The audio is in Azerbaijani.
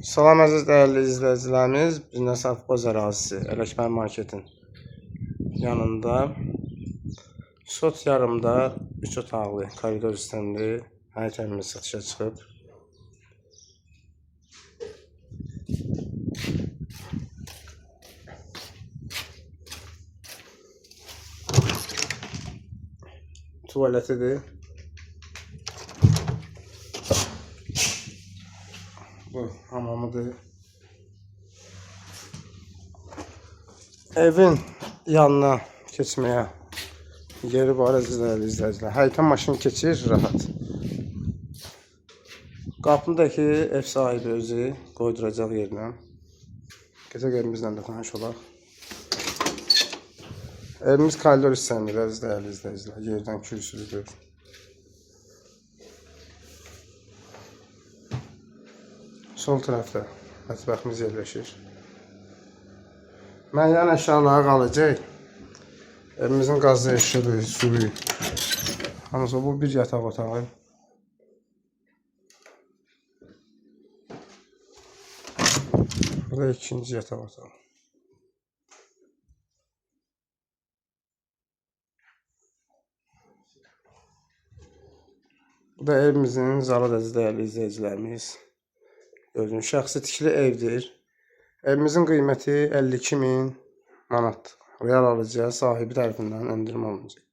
Salam əziz dəyərli izləyicilərimiz, biznes Avqoz ərazisi, Ələkbər marketin yanında sot yarımda 3 otaqlı koridor sistemli həyət evimiz satışa çıxıb. Tuvaletidir. Bu hamamıdır. Evin yanına keçməyə yeri var əziz dəyərli izləyicilər. Həyətdən maşın keçir rahat. Qapındakı ev sahibi özü qoyduracaq yerinə. Keçək evimizlə də tanış olaq. Evimiz koridor hissəsidir əziz dəyərli izləyicilər. Yerdən kürsülüdür. Sol tərəfdə mətbəximiz yerləşir. Müəyyən əşyaları qalacaq. Evimizin qazı, işığı, suyu. Hamısı bu bir yataq otağı. Bu da ikinci yataq otağı. Bu da evimizin zalı əziz dəyərli izləyicilərimiz. Gördüyünüz şəxsi tikili evdir. Evimizin qiyməti 52.000 manat. Real alıcıya sahibi tərəfindən endirim olunacaq.